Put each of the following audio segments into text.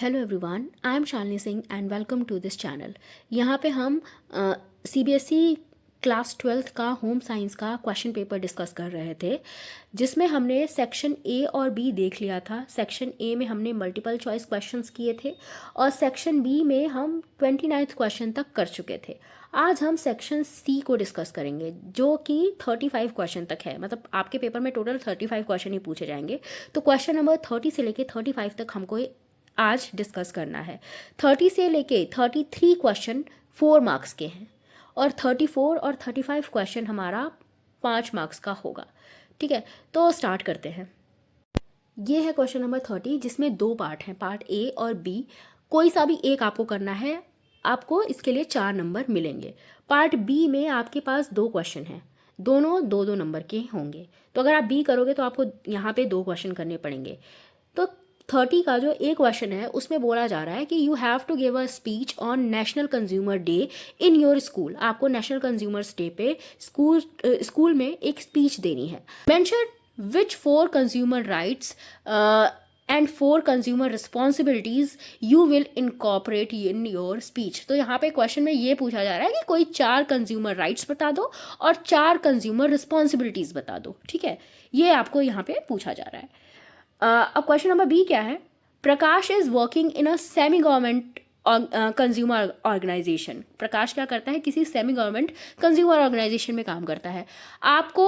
Hello everyone, I am Shalini Singh and welcome to this channel. यहाँ पे हम सीबीएसई क्लास 12th का होम साइंस का क्वेश्चन पेपर डिस्कस कर रहे थे, जिसमें हमने सेक्शन ए और बी देख लिया था। सेक्शन ए में हमने मल्टीपल चॉइस क्वेश्चंस किए थे और सेक्शन बी में हम 29th क्वेश्चन तक कर चुके थे। आज हम सेक्शन सी को डिस्कस करेंगे, जो कि 35 क्वेश्चन तक है। मतलब आपके पेपर में टोटल 35 क्वेश्चन ही पूछे जाएंगे। तो क्वेश्चन नंबर 30 से लेके 35 तक हमको आज डिस्कस करना है। 30 से लेके 33 क्वेश्चन 4 मार्क्स के हैं और 34 और 35 क्वेश्चन हमारा 5 मार्क्स का होगा। ठीक है, तो स्टार्ट करते हैं। ये है क्वेश्चन नंबर 30, जिसमें 2 पार्ट हैं, पार्ट ए और बी। कोई सा भी एक आपको करना है, आपको इसके लिए 4 नंबर मिलेंगे। पार्ट बी में आपके पास 2 क्वेश्चन हैं, दोनों 2-2 नंबर के होंगे। तो अगर आप बी करोगे तो आपको यहाँ पे 2 क्वेश्चन करने पड़ेंगे। तो 30 का जो एक क्वेश्चन है उसमें बोला जा रहा है कि you have to give a speech on national consumer day in your school. आपको नेशनल कंज्यूमर्स डे पे स्कूल में एक स्पीच देनी है। Mention which 4 consumer rights and 4 consumer responsibilities you will incorporate in your speech. तो यहाँ पे question में ये पूछा जा रहा है कि कोई 4 कंज्यूमर राइट्स बता दो और 4 कंज्यूमर रिस्पॉन्सिबिलिटीज बता दो। ठीक है, ये आपको यहाँ पे पूछा जा रहा है। अब क्वेश्चन नंबर बी क्या है? Prakash is working in a semi government consumer organisation. Prakash क्या करता है? किसी सेमी गवर्नमेंट कंज्यूमर ऑर्गेनाइजेशन में काम करता है। आपको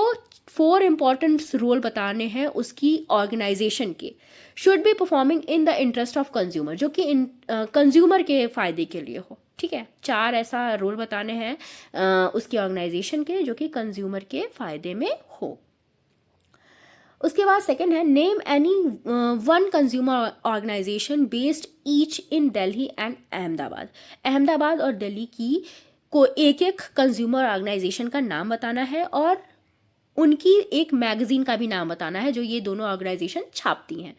4 इंपॉर्टेंट रोल बताने हैं उसकी ऑर्गेनाइजेशन के। Should be performing in the interest of consumer, जो कि कंज्यूमर के फायदे के लिए हो। ठीक है, 4 ऐसा रोल बताने हैं उसकी ऑर्गेनाइजेशन के जो कि कंज्यूमर के फायदे में हो। उसके बाद सेकंड है, name any 1 consumer organisation based each in Delhi and Ahmedabad. Ahmedabad और दिल्ली की को एक कंज्यूमर ऑर्गेनाइजेशन का नाम बताना है और उनकी एक मैगजीन का भी नाम बताना है जो ये दोनों ऑर्गेनाइजेशन छापती हैं।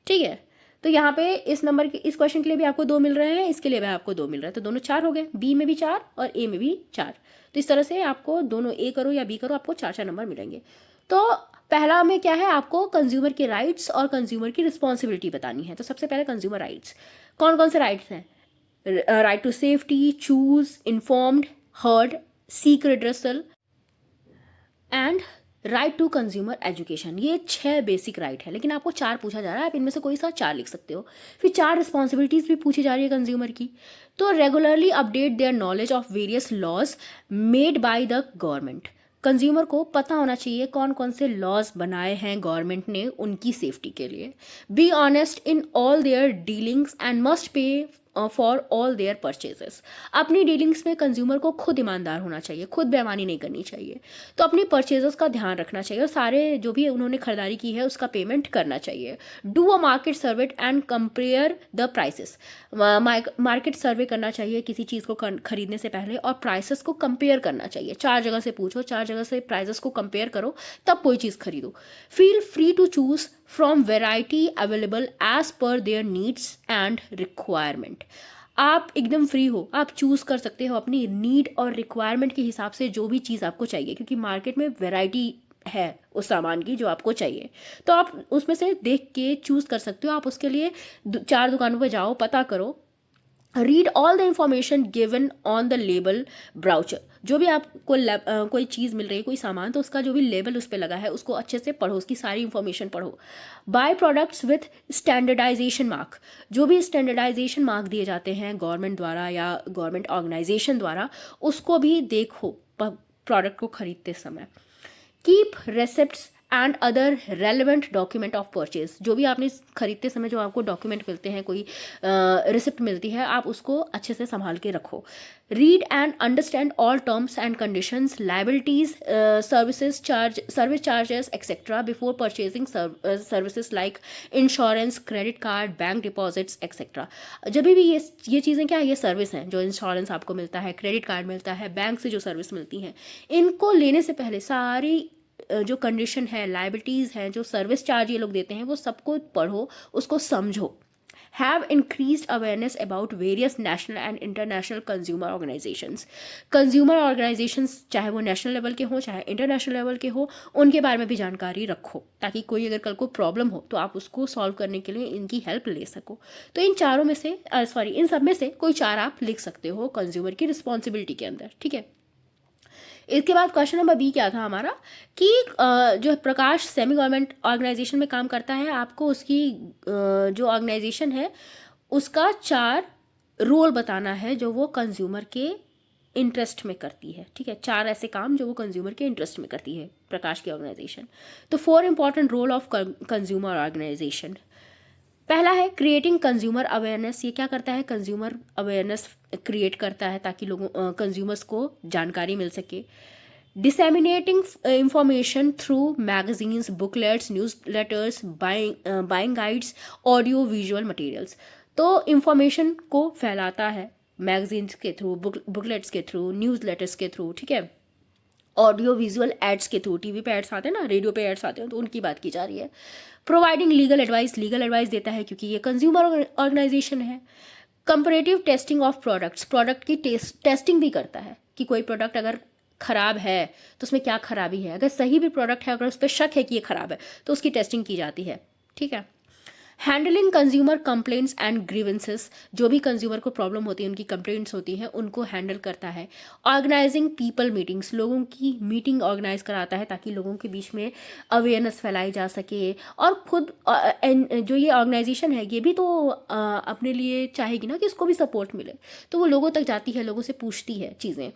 ठीक है, तो यहाँ पे इस क्वेश्चन के लिए भी आपको 2 मिल रहे हैं, इसके लिए भी आपको 2 मिल रहे हैं, तो दोनों 4 हो गए। बी में भी 4 और ए में भी 4। तो इस तरह से आपको दोनों ए करो या बी करो, आपको 4-4 नंबर मिलेंगे। तो पहला में क्या है, आपको कंज्यूमर के राइट्स और कंज्यूमर की रिस्पॉन्सिबिलिटी बतानी है। तो सबसे पहले कंज्यूमर राइट्स, कौन कौन से राइट्स हैं? Right to safety, choose, informed, heard, seek redressal and right to consumer education. ये 6 बेसिक राइट है, लेकिन आपको 4 पूछा जा रहा है, आप इनमें से कोई सा 4 लिख सकते हो। फिर 4 रिस्पॉन्सिबिलिटीज भी पूछी जा रही है कंज्यूमर की। तो regularly update their knowledge of various laws made by the government. Consumer को पता होना चाहिए कौन कौन से लॉज बनाए हैं गवर्नमेंट ने उनकी सेफ्टी के लिए। Be honest in all their dealings and must pay for all their purchases. अपनी डीलिंग्स में कंज्यूमर को खुद ईमानदार होना चाहिए, खुद बेईमानी नहीं करनी चाहिए। तो अपनी परचेजेस का ध्यान रखना चाहिए और सारे जो भी उन्होंने खरीदारी की है उसका पेमेंट करना चाहिए। Do a market survey and compare the prices. Market सर्वे करना चाहिए किसी चीज़ को खरीदने से पहले और प्राइसेस को कंपेयर करना चाहिए। 4 जगह से पूछो, 4 जगह से प्राइसेस को कंपेयर करो, तब कोई चीज़ खरीदो। Feel free to choose from variety available as per their needs and requirement. आप एकदम फ्री हो, आप चूज कर सकते हो अपनी नीड और रिक्वायरमेंट के हिसाब से जो भी चीज़ आपको चाहिए, क्योंकि मार्केट में वैरायटी है उस सामान की जो आपको चाहिए। तो आप उसमें से देख के चूज कर सकते हो। आप उसके लिए 4 दुकानों पर जाओ, पता करो। Read all the information given on the label brochure. जो भी आपको कोई चीज़ मिल रही है, कोई सामान, तो उसका जो भी लेबल उस पर लगा है उसको अच्छे से पढ़ो, उसकी सारी इंफॉर्मेशन पढ़ो। Buy products with standardisation mark. जो भी स्टैंडर्डाइजेशन मार्क दिए जाते हैं गवर्नमेंट द्वारा या गवर्नमेंट ऑर्गेनाइजेशन द्वारा, उसको भी देखो प्रोडक्ट को खरीदते समय। Keep रेसिप्ट्स and other relevant document of purchase. जो भी आपने खरीदते समय जो आपको डॉक्यूमेंट मिलते हैं, कोई रिसिप्ट मिलती है, आप उसको अच्छे से संभाल के रखो। Read and understand all terms and conditions, liabilities, service charges etcetera before purchasing services like insurance, credit card, bank deposits etcetera. जब भी ये चीज़ें क्या है, ये सर्विस हैं। जो इंश्योरेंस आपको मिलता है, क्रेडिट कार्ड मिलता है, बैंक से जो सर्विस मिलती हैं, इनको लेने से पहले सारी जो कंडीशन है, लाइबिलिटीज़ हैं, जो सर्विस चार्ज ये लोग देते हैं, वो सबको पढ़ो, उसको समझो। Have increased awareness about various national and international consumer organisations. Consumer organisations चाहे वो नेशनल लेवल के हो चाहे इंटरनेशनल लेवल के हो, उनके बारे में भी जानकारी रखो, ताकि कोई अगर कल को प्रॉब्लम हो तो आप उसको सॉल्व करने के लिए इनकी हेल्प ले सको। तो इन चारों में से इन सब में से कोई चार आप लिख सकते हो कंज्यूमर की रिस्पॉन्सिबिलिटी के अंदर, ठीक है। इसके बाद क्वेश्चन नंबर बी क्या था हमारा कि जो प्रकाश सेमी गवर्नमेंट ऑर्गेनाइजेशन में काम करता है, आपको उसकी जो ऑर्गेनाइजेशन है उसका 4 रोल बताना है जो वो कंज्यूमर के इंटरेस्ट में करती है, ठीक है। 4 ऐसे काम जो वो कंज्यूमर के इंटरेस्ट में करती है प्रकाश की ऑर्गेनाइजेशन। तो 4 important role of consumer organisation. पहला है क्रिएटिंग कंज्यूमर अवेयरनेस। ये क्या करता है? कंज्यूमर अवेयरनेस क्रिएट करता है ताकि लोगों कंज्यूमर्स को जानकारी मिल सके। Disseminating information through magazines, booklets, news letters, buying guides, audio visual materials. तो इंफॉर्मेशन को फैलाता है मैगजीन्स के थ्रू, बुकलेट्स के थ्रू, न्यूज़ लेटर्स के थ्रू, ठीक है, ऑडियो विजुअल एड्स के थ्रू। टीवी पे एड्स आते हैं ना, रेडियो पे एड्स आते हैं, तो उनकी बात की जा रही है। प्रोवाइडिंग लीगल एडवाइस देता है क्योंकि ये कंज्यूमर ऑर्गेनाइजेशन है। Comparative testing of products, product की टेस्टिंग भी करता है कि कोई प्रोडक्ट अगर खराब है तो उसमें क्या खराबी है। अगर सही भी प्रोडक्ट है, अगर उस पर शक है कि ये खराब है तो उसकी टेस्टिंग की जाती है, ठीक है। Handling consumer complaints and grievances, जो भी कंज्यूमर को प्रॉब्लम होती है, उनकी कंप्लेंट्स होती हैं, उनको हैंडल करता है। ऑर्गेनाइजिंग पीपल मीटिंग्स, लोगों की मीटिंग ऑर्गेनाइज कराता है ताकि लोगों के बीच में अवेयरनेस फैलाई जा सके। और खुद जो ये ऑर्गेनाइजेशन है ये भी तो अपने लिए चाहेगी ना कि इसको भी सपोर्ट मिले, तो वो लोगों तक जाती है, लोगों से पूछती है चीज़ें।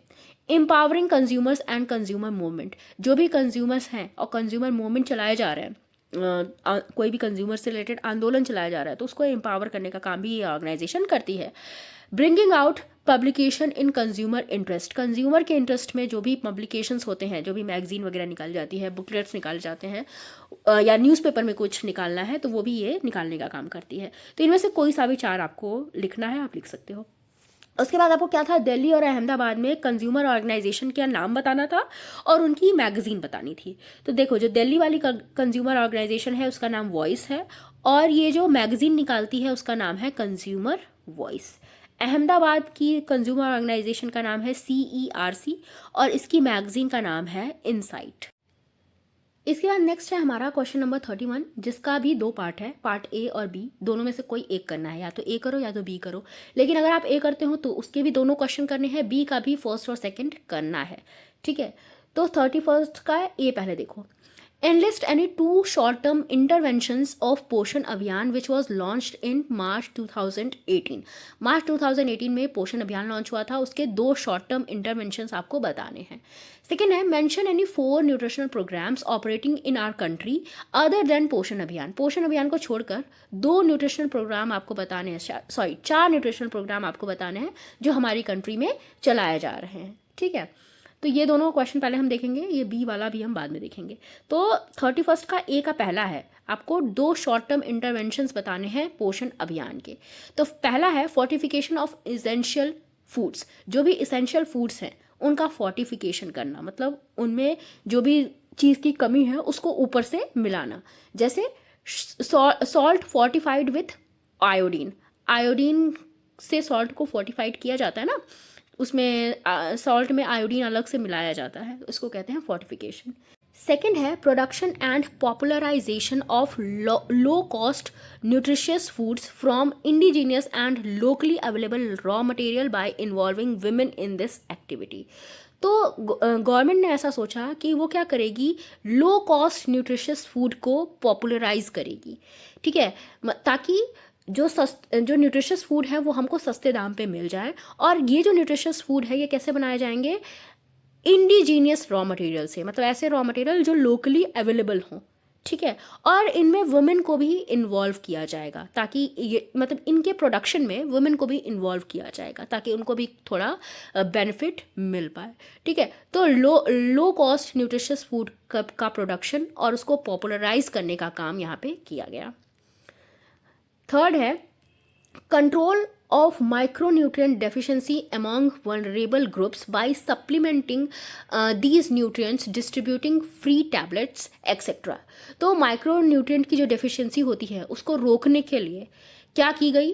Empowering consumers and consumer movement, जो भी कंज्यूमर्स हैं और कंज्यूमर मूवमेंट चलाए जा रहे हैं, कोई भी कंज्यूमर से रिलेटेड आंदोलन चलाया जा रहा है तो उसको एम्पावर करने का काम भी ये ऑर्गेनाइजेशन करती है। Bringing out publication in consumer interest, consumer के इंटरेस्ट में जो भी पब्लिकेशंस होते हैं, जो भी मैगजीन वगैरह निकाल जाती है, बुकलेट्स निकाले जाते हैं, या न्यूज़पेपर में कुछ निकालना है तो वो भी ये निकालने का काम करती है। तो इनमें से कोई सा भी 4 आपको लिखना है, आप लिख सकते हो। उसके बाद आपको क्या था, दिल्ली और अहमदाबाद में कंज्यूमर ऑर्गेनाइजेशन का नाम बताना था और उनकी मैगजीन बतानी थी। तो देखो, जो दिल्ली वाली कंज्यूमर ऑर्गेनाइजेशन है उसका नाम वॉइस है, और ये जो मैगजीन निकालती है उसका नाम है कंज्यूमर वॉइस। अहमदाबाद की कंज्यूमर ऑर्गेनाइजेशन का नाम है CERC और इसकी मैगजीन का नाम है इनसाइट। इसके बाद नेक्स्ट है हमारा क्वेश्चन नंबर 31, जिसका भी 2 पार्ट है, पार्ट ए और बी, दोनों में से कोई एक करना है, या तो ए करो या तो बी करो। लेकिन अगर आप ए करते हो तो उसके भी दोनों क्वेश्चन करने हैं, बी का भी फर्स्ट और सेकंड करना है, ठीक है। तो 31 का ए पहले देखो। Enlist any 2 short-term interventions of पोषण अभियान which was launched in March 2018। मार्च 2018 में पोषण अभियान लॉन्च हुआ था, उसके 2 शॉर्ट टर्म इंटरवेंशंस आपको बताने हैं। सेकेंड है, mention any 4 nutritional programmes operating in our country other than Poshan Abhiyan. पोषण अभियान को छोड़कर 2 न्यूट्रिशनल प्रोग्राम आपको बताने हैं, 4 न्यूट्रिशनल प्रोग्राम आपको बताने हैं जो हमारी कंट्री में चलाए जा रहे हैं, ठीक है। तो ये दोनों क्वेश्चन पहले हम देखेंगे, ये बी वाला भी हम बाद में देखेंगे। तो 31 का ए का पहला है, आपको 2 शॉर्ट टर्म इंटरवेंशंस बताने हैं पोषण अभियान के। तो पहला है फोर्टिफिकेशन ऑफ इसेंशियल फूड्स, जो भी इसेंशियल फूड्स हैं उनका फोर्टिफिकेशन करना, मतलब उनमें जो भी चीज़ की कमी है उसको ऊपर से मिलाना। जैसे salt fortified with iodine, iodine से सॉल्ट को फोर्टिफाइड किया जाता है ना, उसमें सॉल्ट में आयोडीन अलग से मिलाया जाता है, उसको कहते हैं फोर्टिफिकेशन। सेकेंड है production and popularisation of low cost nutritious foods from indigenous and locally available raw material by involving women in this activity. तो गवर्नमेंट ने ऐसा सोचा कि वो क्या करेगी, लो कॉस्ट न्यूट्रिशियस फूड को पॉपुलराइज करेगी, ठीक है, ताकि जो न्यूट्रिशियस फूड है वो हमको सस्ते दाम पे मिल जाए। और ये जो न्यूट्रिशियस फूड है ये कैसे बनाए जाएंगे, इंडिजीनियस रॉ मटेरियल से, मतलब ऐसे रॉ मटेरियल जो लोकली अवेलेबल हों, ठीक है। और इनमें वुमेन को भी इन्वॉल्व किया जाएगा, ताकि ये मतलब इनके प्रोडक्शन में वुमेन को भी इन्वॉल्व किया जाएगा ताकि उनको भी थोड़ा बेनिफिट मिल पाए, ठीक है। तो लो कॉस्ट न्यूट्रिशियस फूड का प्रोडक्शन और उसको पॉपुलराइज करने का काम यहाँ पे किया गया। थर्ड है control of micronutrient deficiency among vulnerable groups by supplementing these nutrients, distributing free tablets etc। तो माइक्रोन्यूट्रिएंट की जो डेफिशिएंसी होती है उसको रोकने के लिए क्या की गई,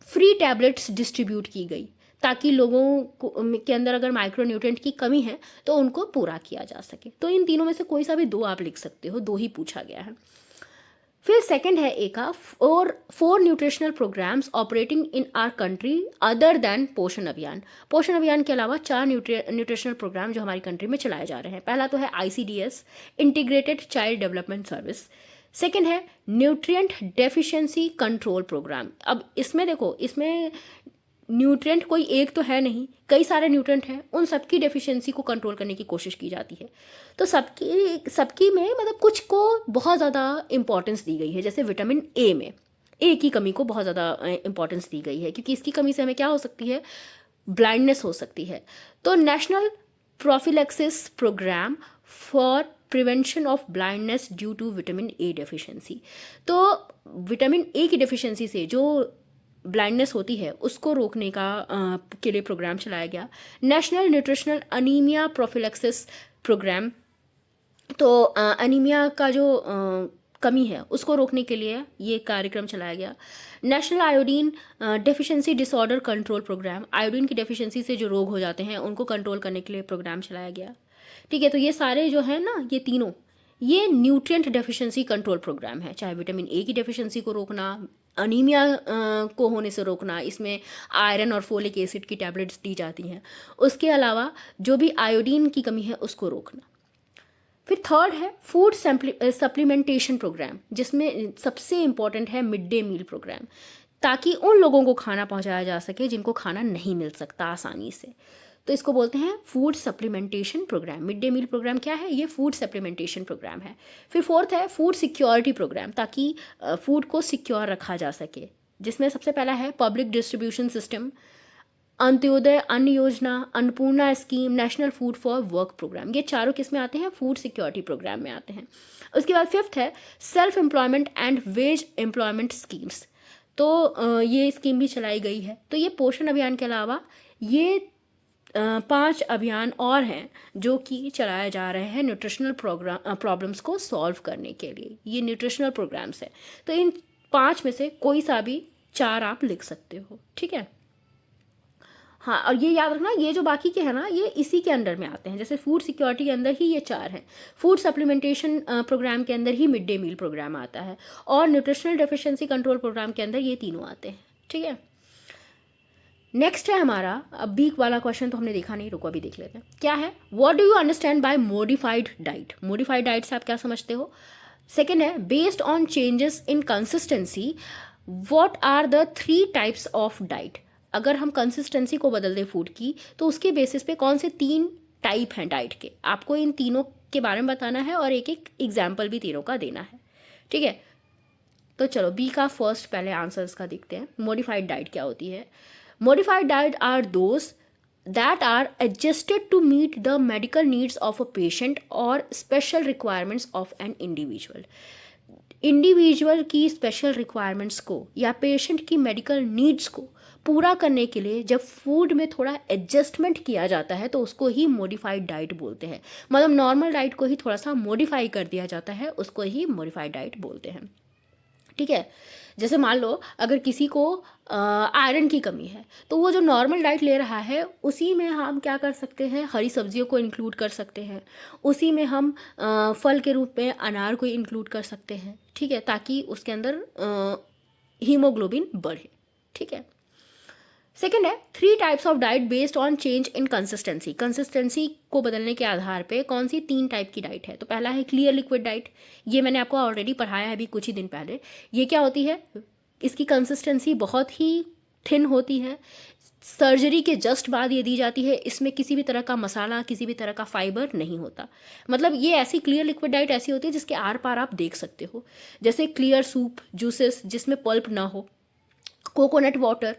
फ्री टैबलेट्स डिस्ट्रीब्यूट की गई ताकि लोगों को के अंदर अगर माइक्रोन्यूट्रिएंट की कमी है तो उनको पूरा किया जा सके। तो इन तीनों में से कोई सा भी दो आप लिख सकते हो, दो ही पूछा गया है। फिर सेकंड है ए का, four nutritional programmes operating in our country other than Poshan Abhiyan. पोषण अभियान के अलावा 4 न्यूट्रिशनल प्रोग्राम जो हमारी कंट्री में चलाए जा रहे हैं। पहला तो है ICDS, integrated child development service. Second है न्यूट्रिएंट डेफिशिएंसी कंट्रोल प्रोग्राम। अब इसमें देखो, इसमें न्यूट्रिएंट कोई एक तो है नहीं, कई सारे न्यूट्रिएंट हैं, उन सबकी डेफिशिएंसी को कंट्रोल करने की कोशिश की जाती है। तो सबकी में मतलब कुछ को बहुत ज़्यादा इंपॉर्टेंस दी गई है। जैसे विटामिन ए में ए की कमी को बहुत ज़्यादा इंपॉर्टेंस दी गई है, क्योंकि इसकी कमी से हमें क्या हो सकती है, ब्लाइंडनेस हो सकती है। तो national prophylaxis programme for prevention of blindness due to vitamin A deficiency. तो विटामिन ए की डेफिशिएंसी से जो ब्लाइंडनेस होती है उसको रोकने का के लिए प्रोग्राम चलाया गया। National nutritional anaemia prophylaxis programme, तो अनीमिया का जो कमी है उसको रोकने के लिए ये कार्यक्रम चलाया गया। National iodine deficiency disorder control programme, iodine की डेफिशिएंसी से जो रोग हो जाते हैं उनको कंट्रोल करने के लिए प्रोग्राम चलाया गया। ठीक है, तो ये सारे जो है ना, ये तीनों ये न्यूट्रिएंट डेफिशिएंसी कंट्रोल प्रोग्राम है। चाहे विटामिन ए की डेफिशिएंसी को रोकना, अनीमिया को होने से रोकना, इसमें आयरन और फोलिक एसिड की टैबलेट्स दी जाती हैं। उसके अलावा जो भी आयोडीन की कमी है उसको रोकना। फिर थर्ड है फूड सप्लीमेंटेशन प्रोग्राम, जिसमें सबसे इम्पॉर्टेंट है मिड डे मील प्रोग्राम, ताकि उन लोगों को खाना पहुंचाया जा सके जिनको खाना नहीं मिल सकता आसानी से। तो इसको बोलते हैं food supplementation programme. Mid day meal programme क्या है, ये फूड सप्लीमेंटेशन प्रोग्राम है। फिर फोर्थ है फूड सिक्योरिटी प्रोग्राम, ताकि फूड को सिक्योर रखा जा सके, जिसमें सबसे पहला है public distribution system, Antyodaya Anna Yojana, Annapurna scheme, national food for work programme. ये चारों किस में आते हैं, फूड सिक्योरिटी प्रोग्राम में आते हैं। उसके बाद फिफ्थ है self employment and veg employment schemes. तो ये स्कीम भी चलाई गई है। तो ये पोषण अभियान के अलावा ये 5 अभियान और हैं जो कि चलाए जा रहे हैं न्यूट्रिशनल प्रॉब्लम्स को सॉल्व करने के लिए। ये न्यूट्रिशनल प्रोग्राम्स हैं। तो इन 5 में से कोई सा भी 4 आप लिख सकते हो। ठीक है, हाँ, और ये याद रखना, ये जो बाकी के हैं ना, ये इसी के अंडर में आते हैं। जैसे फूड सिक्योरिटी के अंदर ही ये 4 हैं, फूड सप्लीमेंटेशन प्रोग्राम के अंदर ही मिड डे मील प्रोग्राम आता है, और न्यूट्रिशनल डेफिशिएंसी कंट्रोल प्रोग्राम के अंदर ये तीनों आते हैं। ठीक है, नेक्स्ट है हमारा, अब बी वाला क्वेश्चन तो हमने देखा नहीं, रुको अभी देख लेते हैं क्या है। What do you understand by modified diet. Modified diet से आप क्या समझते हो। सेकेंड है based on changes in consistency what are the 3 types of diet. अगर हम कंसिस्टेंसी को बदल दें फूड की, तो उसके बेसिस पे कौन से 3 टाइप हैं डाइट के, आपको इन तीनों के बारे में बताना है और एक एक एग्जाम्पल भी तीनों का देना है। ठीक है, तो चलो बी का फर्स्ट पहले आंसर इसका देखते हैं। मॉडिफाइड डाइट क्या होती है। Modified diet are those that are adjusted to meet the medical needs of a patient or special requirements of an individual. Individual की स्पेशल रिक्वायरमेंट्स को या पेशेंट की मेडिकल नीड्स को पूरा करने के लिए जब फूड में थोड़ा एडजस्टमेंट किया जाता है तो उसको ही मॉडिफाइड डाइट बोलते हैं। मतलब नॉर्मल डाइट को ही थोड़ा सा मॉडिफाई कर दिया जाता है, उसको ही मॉडिफाइड डाइट बोलते हैं। ठीक है, जैसे मान लो अगर किसी को आयरन की कमी है, तो वो जो नॉर्मल डाइट ले रहा है उसी में हम क्या कर सकते हैं, हरी सब्जियों को इंक्लूड कर सकते हैं, उसी में हम फल के रूप में अनार को इंक्लूड कर सकते हैं। ठीक है, ताकि उसके अंदर हीमोग्लोबिन बढ़े। ठीक है, सेकेंड है 3 types of diet based on change in consistency. Consistency को बदलने के आधार पे कौन सी 3 टाइप की डाइट है। तो पहला है क्लियर लिक्विड डाइट, ये मैंने आपको ऑलरेडी पढ़ाया है अभी कुछ ही दिन पहले। ये क्या होती है, इसकी कंसिस्टेंसी बहुत ही थिन होती है, सर्जरी के जस्ट बाद ये दी जाती है, इसमें किसी भी तरह का मसाला, किसी भी तरह का फाइबर नहीं होता। मतलब ये ऐसी क्लियर लिक्विड डाइट ऐसी होती है जिसके आर पार आप देख सकते हो। जैसे क्लियर सूप, जूसेस जिसमें पल्प ना हो, कोकोनट वाटर।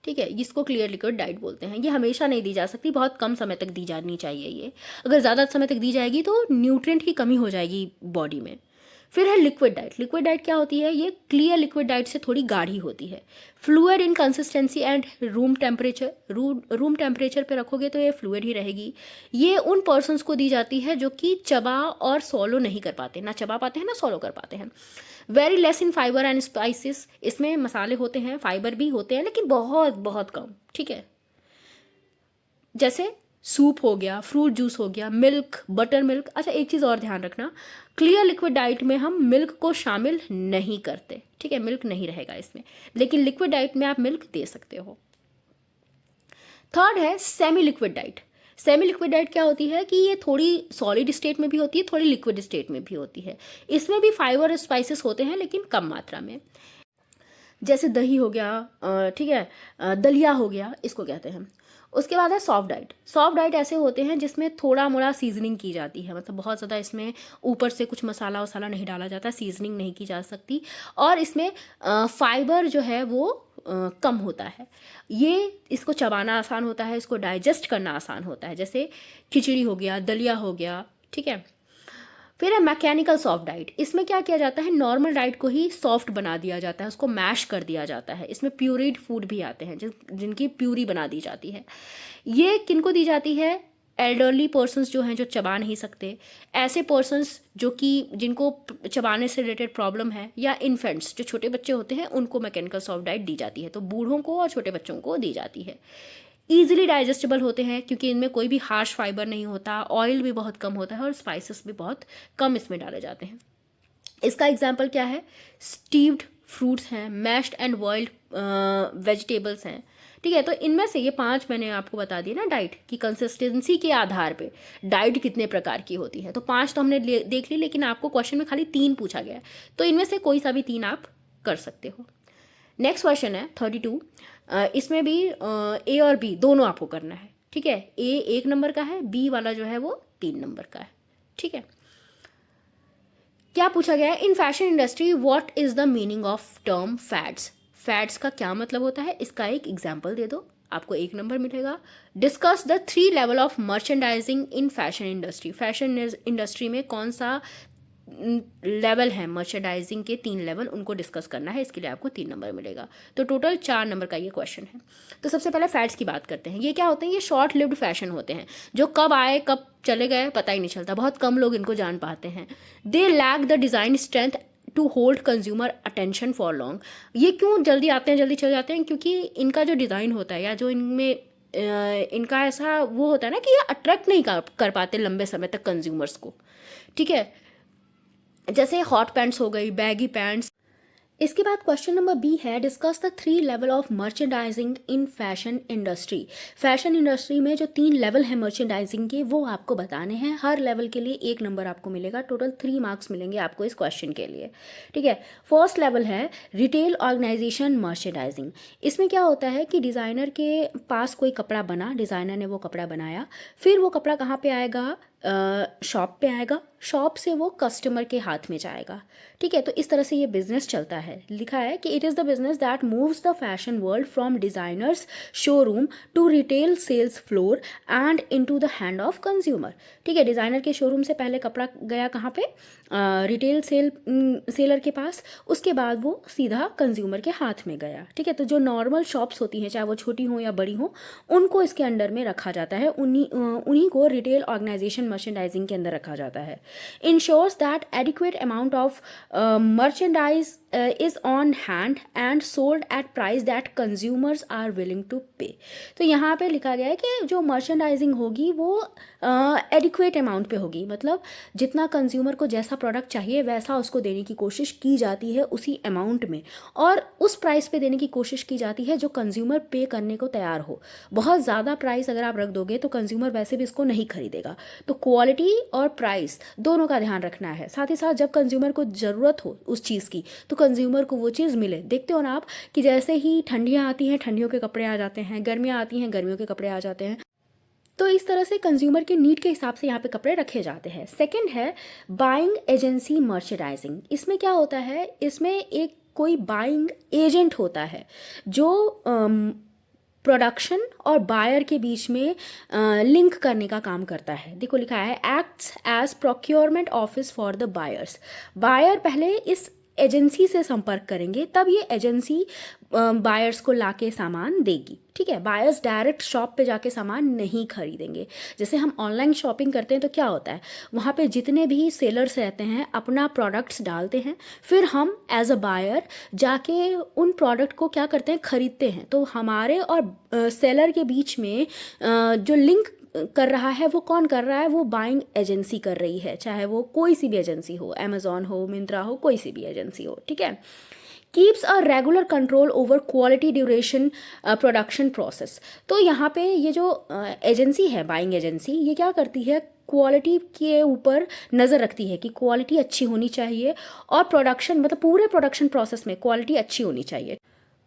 ठीक है, इसको क्लियर लिक्विड डाइट बोलते हैं। ये हमेशा नहीं दी जा सकती, बहुत कम समय तक दी जानी चाहिए। ये अगर ज़्यादा समय तक दी जाएगी तो न्यूट्रिएंट की कमी हो जाएगी बॉडी में। फिर है लिक्विड डाइट। लिक्विड डाइट क्या होती है, ये क्लियर लिक्विड डाइट से थोड़ी गाढ़ी होती है, fluid in consistency and room temperature. Room temperature पे रखोगे तो ये फ्लूइड ही रहेगी। ये उन पर्सन्स को दी जाती है जो कि चबा और सॉलो नहीं कर पाते, ना चबा पाते हैं ना सॉलो कर पाते हैं। Very less in fibre and spices, इसमें मसाले होते हैं, फाइबर भी होते हैं, लेकिन बहुत बहुत कम, ठीक है। जैसे सूप हो गया, फ्रूट जूस हो गया, मिल्क, बटर मिल्क। अच्छा, एक चीज़ और ध्यान रखना, क्लियर लिक्विड डाइट में हम मिल्क को शामिल नहीं करते, ठीक है, मिल्क नहीं रहेगा इसमें, लेकिन लिक्विड डाइट में आप मिल्क दे सकते हो। थर्ड है semi liquid diet. Semi liquid diet क्या होती है कि ये थोड़ी सॉलिड स्टेट में भी होती है, थोड़ी लिक्विड स्टेट में भी होती है। इसमें भी फाइबर और स्पाइसेस होते हैं, लेकिन कम मात्रा में। जैसे दही हो गया, ठीक है, दलिया हो गया, इसको कहते हैं। उसके बाद है सॉफ्ट डाइट। सॉफ्ट डाइट ऐसे होते हैं जिसमें थोड़ा मोड़ा सीजनिंग की जाती है, मतलब बहुत ज़्यादा इसमें ऊपर से कुछ मसाला वसाला नहीं डाला जाता, सीजनिंग नहीं की जा सकती, और इसमें फाइबर जो है वो कम होता है। ये इसको चबाना आसान होता है, इसको डाइजेस्ट करना आसान होता है। जैसे खिचड़ी हो गया, दलिया हो गया, ठीक है। फिर है मैकेनिकल सॉफ्ट डाइट। इसमें क्या किया जाता है, नॉर्मल डाइट को ही सॉफ्ट बना दिया जाता है, उसको मैश कर दिया जाता है। इसमें प्यूरिड फूड भी आते हैं जिनकी प्यूरी बना दी जाती है। ये किनको दी जाती है, एल्डरली पर्सन्स जो हैं, जो चबा नहीं सकते, ऐसे पर्सन्स जो कि जिनको चबाने से रिलेटेड प्रॉब्लम है, या इन्फेंट्स जो छोटे बच्चे होते हैं, उनको मैकेनिकल सॉफ्ट डाइट दी जाती है। तो बूढ़ों को और छोटे बच्चों को दी जाती है। ईजिली डाइजेस्टेबल होते हैं क्योंकि इनमें कोई भी हार्श फाइबर नहीं होता, ऑयल भी बहुत कम होता है, और स्पाइसेस भी बहुत कम इसमें डाले जाते हैं। इसका एग्जाम्पल क्या है, स्टीव्ड फ्रूट्स हैं, मैश्ड एंड बॉइल्ड वेजिटेबल्स हैं, ठीक है। तो इनमें से ये 5 मैंने आपको बता दिया ना डाइट की कंसिस्टेंसी के आधार पे डाइट कितने प्रकार की होती है। तो 5 तो हमने देख ली, लेकिन आपको क्वेश्चन में खाली 3 पूछा गया है, तो इनमें से कोई सा भी 3 आप कर सकते हो। नेक्स्ट क्वेश्चन है 32। इसमें भी ए और बी दोनों आपको करना है, ठीक है। ए 1 नंबर का है, बी वाला जो है वो 3 नंबर का है, ठीक है। क्या पूछा गया है, in fashion industry what is the meaning of term fads. Fads का क्या मतलब होता है, इसका एक एग्जाम्पल दे दो, आपको 1 नंबर मिलेगा। Discuss the 3 level of merchandising in fashion industry. Fashion industry में कौन सा लेवल है, मर्चेंडाइजिंग के 3 लेवल, उनको डिस्कस करना है, इसके लिए आपको 3 नंबर मिलेगा। तो टोटल 4 नंबर का ये क्वेश्चन है। तो सबसे पहले फैड्स की बात करते हैं। ये क्या होते हैं, ये शॉर्ट लिव्ड फैशन होते हैं, जो कब आए कब चले गए पता ही नहीं चलता, बहुत कम लोग इनको जान पाते हैं। They lack the design strength to hold consumer attention for long. ये क्यों जल्दी आते हैं, जल्दी चले जाते हैं, क्योंकि इनका जो डिज़ाइन होता है, या जो इनमें इनका ऐसा वो होता है ना कि ये अट्रैक्ट नहीं कर पाते लंबे समय तक कंज्यूमर्स को, ठीक है। जैसे हॉट पैंट्स हो गई, बैगी पैंट्स। इसके बाद क्वेश्चन नंबर बी है, discuss the 3 level of merchandising in fashion industry. Fashion industry में जो 3 लेवल है मर्चेंडाइजिंग के, वो आपको बताने हैं। हर लेवल के लिए 1 नंबर आपको मिलेगा, टोटल 3 मार्क्स मिलेंगे आपको इस क्वेश्चन के लिए, ठीक है। फर्स्ट लेवल है रिटेल ऑर्गेनाइजेशन मर्चेंडाइजिंग। इसमें क्या होता है कि डिज़ाइनर के पास कोई कपड़ा बना, डिज़ाइनर ने वो कपड़ा बनाया, फिर वो कपड़ा कहाँ पे आएगा, शॉप पे आएगा, शॉप से वो कस्टमर के हाथ में जाएगा, ठीक है। तो इस तरह से ये बिजनेस चलता है। लिखा है कि it is the business that moves the fashion world from designers showroom to retail sales floor and into the hand of consumer, ठीक है। डिज़ाइनर के शोरूम से पहले कपड़ा गया कहाँ पे, रिटेल सेलर के पास, उसके बाद वो सीधा कंज्यूमर के हाथ में गया, ठीक है। तो जो नॉर्मल शॉप्स होती हैं, चाहे वो छोटी हो या बड़ी हो, उनको इसके अंडर में रखा जाता है, उन्हीं को रिटेल ऑर्गेनाइजेशन मर्चेंडाइजिंग के अंदर रखा जाता है। Ensures that adequate amount of merchandise is on hand and sold at price that consumers are willing to pay. तो यहाँ पे लिखा गया है कि जो मर्चेंडाइजिंग होगी वो एडिक्वेट अमाउंट पे होगी, मतलब जितना कंज्यूमर को जैसा प्रोडक्ट चाहिए वैसा उसको देने की कोशिश की जाती है उसी अमाउंट में, और उस प्राइस पे देने की कोशिश की जाती है जो कंज्यूमर पे करने को तैयार हो। बहुत ज़्यादा प्राइस अगर आप रख दोगे तो कंज्यूमर वैसे भी इसको नहीं खरीदेगा। तो क्वालिटी और प्राइस दोनों का ध्यान रखना है। साथ ही साथ जब कंज्यूमर को ज़रूरत हो उस चीज़ की, तो कंज्यूमर को वो चीज़ मिले। देखते हो ना आप कि जैसे ही ठंडियाँ आती हैं ठंडियों के कपड़े आ जाते हैं, गर्मियाँ आती हैं गर्मियों के कपड़े आ जाते हैं। तो इस तरह से कंज्यूमर के नीड के हिसाब से यहाँ पे कपड़े रखे जाते हैं। सेकंड है बाइंग एजेंसी मर्चेंडाइजिंग। इसमें क्या होता है, इसमें एक कोई बाइंग एजेंट होता है जो प्रोडक्शन और बायर के बीच में लिंक करने का काम करता है। देखो लिखा है acts as procurement office for the buyers. Buyer पहले इस एजेंसी से संपर्क करेंगे तब ये एजेंसी बायर्स को लाके सामान देगी। ठीक है, बायर्स डायरेक्ट शॉप पे जाके सामान नहीं खरीदेंगे। जैसे हम ऑनलाइन शॉपिंग करते हैं तो क्या होता है, वहाँ पे जितने भी सेलर्स रहते हैं अपना प्रोडक्ट्स डालते हैं, फिर हम एज अ बायर जाके उन प्रोडक्ट को क्या करते हैं, खरीदते हैं। तो हमारे और सेलर के बीच में जो लिंक कर रहा है वो कौन कर रहा है, वो बाइंग एजेंसी कर रही है, चाहे वो कोई सी भी एजेंसी हो, अमेजॉन हो, मिंत्रा हो, कोई सी भी एजेंसी हो। ठीक है, keeps a regular control over quality, duration, production process. तो यहाँ पे ये जो एजेंसी है, बाइंग एजेंसी, ये क्या करती है, क्वालिटी के ऊपर नज़र रखती है कि क्वालिटी अच्छी होनी चाहिए और प्रोडक्शन मतलब पूरे प्रोडक्शन प्रोसेस में क्वालिटी अच्छी होनी चाहिए।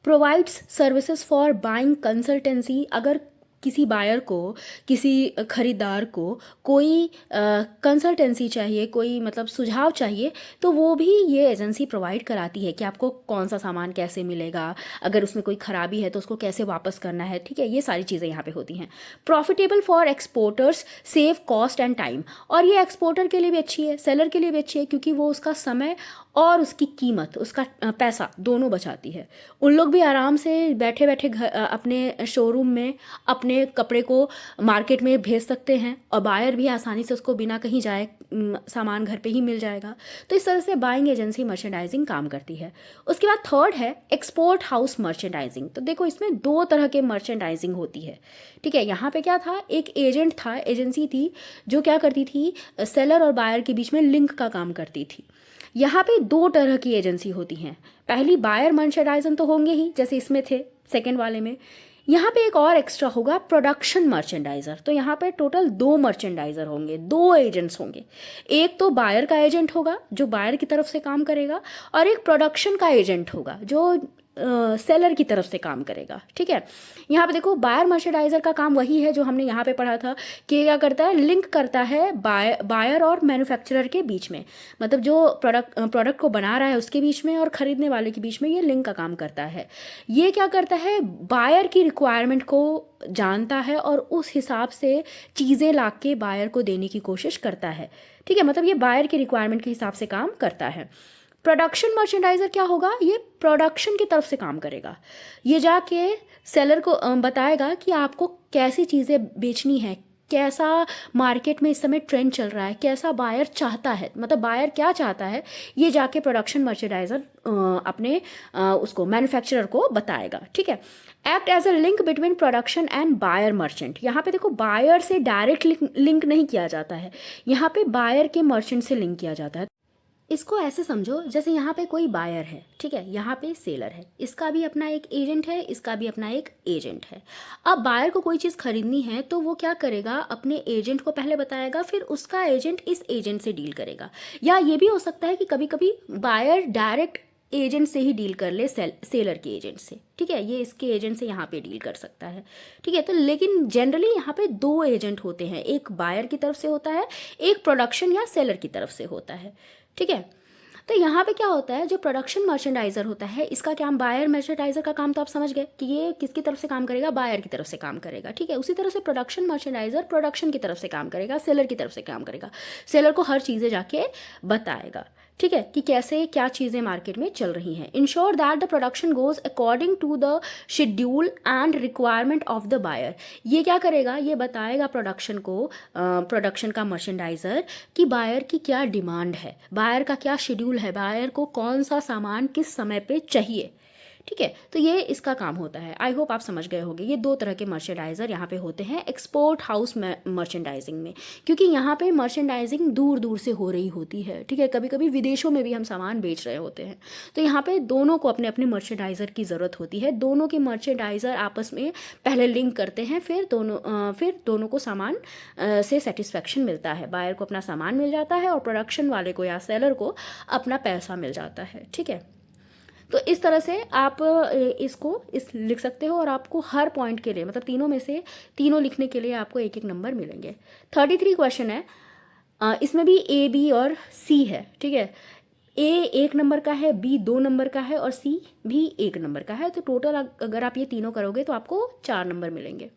Provides services for buying consultancy. अगर किसी बायर को, किसी खरीदार को कोई कंसल्टेंसी चाहिए, कोई मतलब सुझाव चाहिए, तो वो भी ये एजेंसी प्रोवाइड कराती है कि आपको कौन सा सामान कैसे मिलेगा, अगर उसमें कोई ख़राबी है तो उसको कैसे वापस करना है। ठीक है, ये सारी चीज़ें यहाँ पे होती हैं। Profitable for exporters, save cost and time. और ये एक्सपोर्टर के लिए भी अच्छी है, सेलर के लिए भी अच्छी है, क्योंकि वो उसका समय और उसकी कीमत, उसका पैसा दोनों बचाती है। उन लोग भी आराम से बैठे बैठे अपने शोरूम में अपने कपड़े को मार्केट में भेज सकते हैं और बायर भी आसानी से उसको बिना कहीं जाए सामान घर पे ही मिल जाएगा। तो इस तरह से बाइंग एजेंसी मर्चेंडाइजिंग काम करती है। उसके बाद थर्ड है एक्सपोर्ट हाउस मर्चेंडाइजिंग। तो देखो इसमें दो तरह के मर्चेंडाइजिंग होती है। ठीक है, यहाँ पे क्या था, एक एजेंट था, एजेंसी थी जो क्या करती थी, सेलर और बायर के बीच में लिंक का काम करती थी। यहाँ पे दो तरह की एजेंसी होती हैं। पहली बायर मर्चेंडाइजर तो होंगे ही, जैसे इसमें थे सेकेंड वाले में। यहाँ पे एक और एक्स्ट्रा होगा प्रोडक्शन मर्चेंडाइजर। तो यहाँ पे टोटल दो मर्चेंडाइजर होंगे, दो एजेंट्स होंगे। एक तो बायर का एजेंट होगा जो बायर की तरफ से काम करेगा, और एक प्रोडक्शन का एजेंट होगा जो सेलर की तरफ से काम करेगा। ठीक है, यहाँ पे देखो बायर मर्चेंडाइजर का काम वही है जो हमने यहाँ पे पढ़ा था कि क्या करता है, लिंक करता है बायर और मैन्युफैक्चरर के बीच में, मतलब जो प्रोडक्ट को बना रहा है उसके बीच में और ख़रीदने वाले के बीच में ये लिंक का काम करता है। ये क्या करता है, बायर की रिक्वायरमेंट को जानता है और उस हिसाब से चीज़ें ला के बायर को देने की कोशिश करता है। ठीक है, मतलब ये बायर की रिक्वायरमेंट के हिसाब से काम करता है। प्रोडक्शन मर्चेंडाइजर क्या होगा, ये प्रोडक्शन की तरफ से काम करेगा। ये जाके सेलर को बताएगा कि आपको कैसी चीज़ें बेचनी है, कैसा मार्केट में इस समय ट्रेंड चल रहा है, कैसा बायर चाहता है, मतलब बायर क्या चाहता है, ये जाके प्रोडक्शन मर्चेंडाइजर अपने उसको मैन्युफैक्चरर को बताएगा। ठीक है, act as a link between production and buyer merchant. यहाँ पे देखो बायर से डायरेक्ट लिंक नहीं किया जाता है, यहाँ पे बायर के मर्चेंट से लिंक किया जाता है। इसको ऐसे समझो जैसे यहाँ पे कोई बायर है, ठीक है, यहाँ पे सेलर है, इसका भी अपना एक एजेंट है, इसका भी अपना एक एजेंट है। अब बायर को कोई चीज़ खरीदनी है तो वो क्या करेगा, अपने एजेंट को पहले बताएगा, फिर उसका एजेंट इस एजेंट से डील करेगा। या ये भी हो सकता है कि कभी कभी बायर डायरेक्ट एजेंट से ही डील कर ले, सेलर के एजेंट से। ठीक है, ये इसके एजेंट से यहाँ पे डील कर सकता है। ठीक है, तो लेकिन जनरली यहाँ पे दो एजेंट होते हैं, एक बायर की तरफ से होता है, एक प्रोडक्शन या सेलर की तरफ से होता है। ठीक है, तो यहाँ पे क्या होता है, जो प्रोडक्शन मर्चेंडाइजर होता है इसका काम, बायर मर्चेंडाइजर का काम तो आप समझ गए कि ये किसकी तरफ से काम करेगा, बायर की तरफ से काम करेगा। ठीक है, उसी तरह से प्रोडक्शन मर्चेंडाइजर प्रोडक्शन की तरफ से काम करेगा, सेलर की तरफ से काम करेगा, सेलर को हर चीज़ें जाके बताएगा। ठीक है, कि कैसे क्या चीज़ें मार्केट में चल रही हैं। Ensure that the production goes according to the schedule and requirement of the buyer. ये क्या करेगा, ये बताएगा प्रोडक्शन को, प्रोडक्शन का मर्चेंडाइजर, कि बायर की क्या डिमांड है, बायर का क्या शेड्यूल है, बायर को कौन सा सामान किस समय पे चाहिए। ठीक है, तो ये इसका काम होता है। आई होप आप समझ गए होंगे। ये दो तरह के मर्चेंडाइजर यहाँ पे होते हैं एक्सपोर्ट हाउस मर्चेंडाइजिंग में, क्योंकि यहाँ पे मर्चेंडाइजिंग दूर दूर से हो रही होती है। ठीक है, कभी कभी विदेशों में भी हम सामान बेच रहे होते हैं, तो यहाँ पे दोनों को अपने अपने मर्चेंडाइजर की ज़रूरत होती है। दोनों के मर्चेंडाइजर आपस में पहले लिंक करते हैं, फिर दोनों को सामान से सेटिस्फैक्शन मिलता है, बायर को अपना सामान मिल जाता है और प्रोडक्शन वाले को या सेलर को अपना पैसा मिल जाता है। ठीक है, तो इस तरह से आप इस लिख सकते हो, और आपको हर पॉइंट के लिए, मतलब तीनों में से तीनों लिखने के लिए आपको एक एक नंबर मिलेंगे। 33 क्वेश्चन है, इसमें भी ए, बी और सी है। ठीक है, ए 1 नंबर का है, बी 2 नंबर का है और सी भी 1 नंबर का है। तो टोटल अगर आप ये तीनों करोगे तो आपको 4 नंबर मिलेंगे।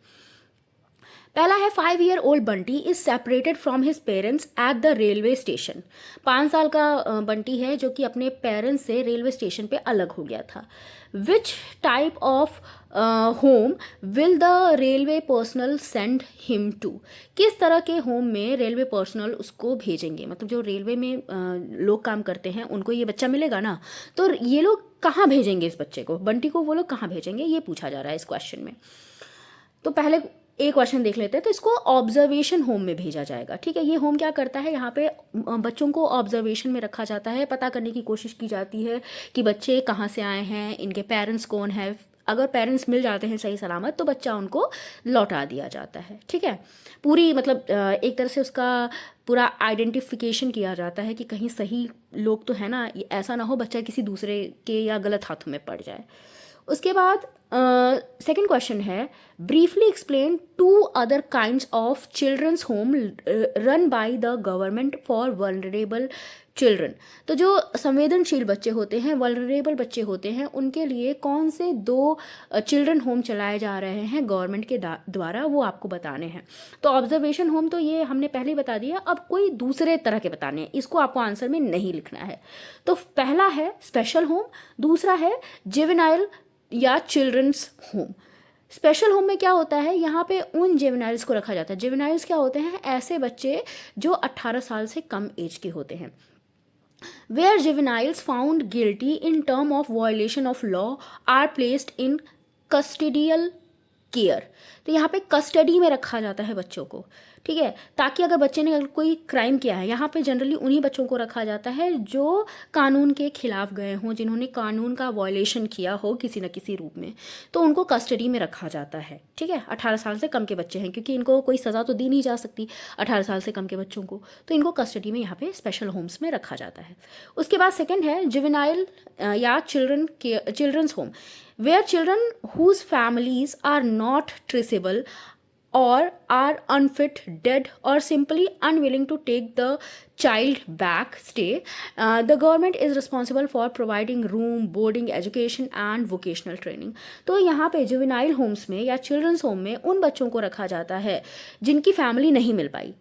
पहला है 5-year-old Bunty is separated from his parents at the railway station. 5 साल का बंटी है जो कि अपने पेरेंट्स से रेलवे स्टेशन पे अलग हो गया था। Which type of home will the railway personnel send him to? किस तरह के होम में रेलवे पर्सनल उसको भेजेंगे, मतलब जो रेलवे में लोग काम करते हैं उनको ये बच्चा मिलेगा ना, तो ये लोग कहाँ भेजेंगे इस बच्चे को, बंटी को वो लोग कहाँ भेजेंगे, ये पूछा जा रहा है इस क्वेश्चन में। तो पहले एक क्वेश्चन देख लेते हैं। तो इसको ऑब्जर्वेशन होम में भेजा जाएगा। ठीक है, ये होम क्या करता है, यहाँ पे बच्चों को ऑब्जर्वेशन में रखा जाता है, पता करने की कोशिश की जाती है कि बच्चे कहाँ से आए हैं, इनके पेरेंट्स कौन है। अगर पेरेंट्स मिल जाते हैं सही सलामत तो बच्चा उनको लौटा दिया जाता है। ठीक है, पूरी मतलब एक तरह से उसका पूरा आइडेंटिफिकेशन किया जाता है कि कहीं सही लोग तो है ना, ऐसा ना हो बच्चा किसी दूसरे के या गलत हाथों में पड़ जाए। उसके बाद सेकेंड क्वेश्चन है, briefly explain 2 other kinds of children's home run by the government for vulnerable children. तो जो संवेदनशील बच्चे होते हैं, वल्नरेबल बच्चे होते हैं, उनके लिए कौन से 2 चिल्ड्रन होम चलाए जा रहे हैं गवर्नमेंट के द्वारा, वो आपको बताने हैं। तो ऑब्जर्वेशन होम तो ये हमने पहले ही बता दिया, अब कोई दूसरे तरह के बताने हैं, इसको आपको आंसर में नहीं लिखना है। तो पहला है स्पेशल होम, दूसरा है जुवेनाइल या चिल्ड्रंस होम। स्पेशल होम में क्या होता है, यहाँ पे उन जुवेनाइल्स को रखा जाता है। जुवेनाइल्स क्या होते हैं, ऐसे बच्चे जो 18 साल से कम एज के होते हैं। Where juveniles found guilty in term of violation of law are placed in custodial care. तो यहाँ पे कस्टडी में रखा जाता है बच्चों को। ठीक है, ताकि अगर बच्चे ने अगर कोई क्राइम किया है, यहाँ पे जनरली उन्हीं बच्चों को रखा जाता है जो कानून के खिलाफ गए हों, जिन्होंने कानून का वायलेशन किया हो किसी न किसी रूप में, तो उनको कस्टडी में रखा जाता है। ठीक है, 18 साल से कम के बच्चे हैं, क्योंकि इनको कोई सज़ा तो दी नहीं जा सकती 18 साल से कम के बच्चों को, तो इनको कस्टडी में यहाँ पे स्पेशल होम्स में रखा जाता है। उसके बाद सेकेंड है जुवेनाइल या children's home, where children whose families are not traceable or are unfit, dead or simply unwilling to take the child back stay, the government is responsible for providing room, boarding, education and vocational training। तो यहाँ पे juvenile Holmes में या children's home में उन बच्चों को रखा जाता है जिनकी फैमिली नहीं मिल पाई।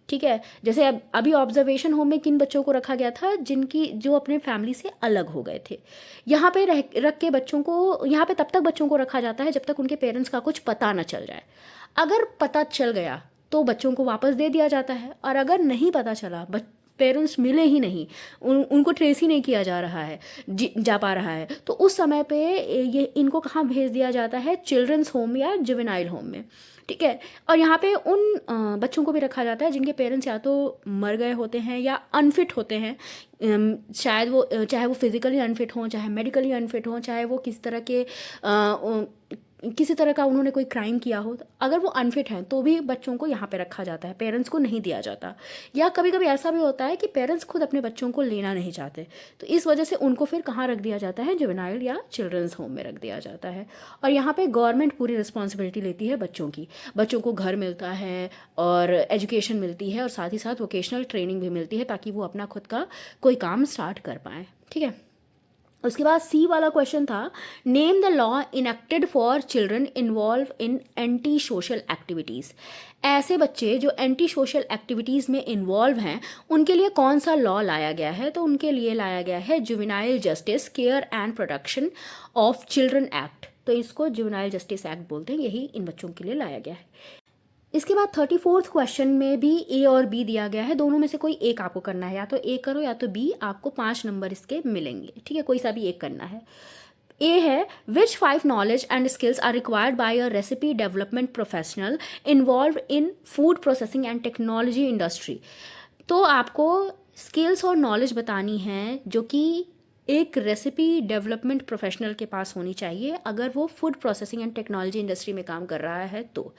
ठीक है, जैसे अभी ऑब्जर्वेशन होम में किन बच्चों को रखा गया था, जो अपने फैमिली से अलग हो गए थे। यहाँ पे रख के बच्चों को, यहाँ पे तब तक बच्चों को रखा जाता है जब तक उनके पेरेंट्स का कुछ पता न चल जाए। अगर पता चल गया तो बच्चों को वापस दे दिया जाता है, और अगर नहीं पता चला, पेरेंट्स मिले ही नहीं, उनको ट्रेस ही नहीं किया जा रहा है, जा पा रहा है, तो उस समय पे ये इनको कहाँ भेज दिया जाता है, चिल्ड्रंस होम या जुवेनाइल होम में। ठीक है, और यहाँ पे उन बच्चों को भी रखा जाता है जिनके पेरेंट्स या तो मर गए होते हैं या अनफिट होते हैं, शायद वो चाहे वो फिजिकली अनफिट हों, चाहे मेडिकली अनफिट हों, चाहे वो किसी तरह का उन्होंने कोई क्राइम किया हो। अगर वो अनफिट हैं तो भी बच्चों को यहाँ पे रखा जाता है, पेरेंट्स को नहीं दिया जाता। या कभी कभी ऐसा भी होता है कि पेरेंट्स खुद अपने बच्चों को लेना नहीं चाहते, तो इस वजह से उनको फिर कहाँ रख दिया जाता है, जुवेनाइल या चिल्ड्रंस होम में रख दिया जाता है। और यहाँ पे गवर्नमेंट पूरी रिस्पॉन्सिबिलिटी लेती है बच्चों की, बच्चों को घर मिलता है और एजुकेशन मिलती है और साथ ही साथ वोकेशनल ट्रेनिंग भी मिलती है ताकि वो अपना खुद का कोई काम स्टार्ट कर पाएँ। ठीक है, उसके बाद सी वाला क्वेश्चन था, name the law enacted for children involve in anti social activities. ऐसे बच्चे जो एंटी सोशल एक्टिविटीज़ में इन्वॉल्व हैं उनके लिए कौन सा लॉ लाया गया है, तो उनके लिए लाया गया है juvenile justice care and protection of children act. तो इसको जुवेनाइल जस्टिस एक्ट बोलते हैं, यही इन बच्चों के लिए लाया गया है। इसके बाद 34th क्वेश्चन में भी ए और बी दिया गया है, दोनों में से कोई एक आपको करना है, या तो ए करो या तो बी, आपको 5 नंबर इसके मिलेंगे। ठीक है, कोई सा भी एक करना है। ए है, which 5 knowledge and skills are required by a recipe development professional involve in food processing and technology industry. तो आपको स्किल्स और नॉलेज बतानी है जो कि एक रेसिपी डेवलपमेंट प्रोफेशनल के पास होनी चाहिए अगर वो food processing and technology industry में काम कर रहा है। तो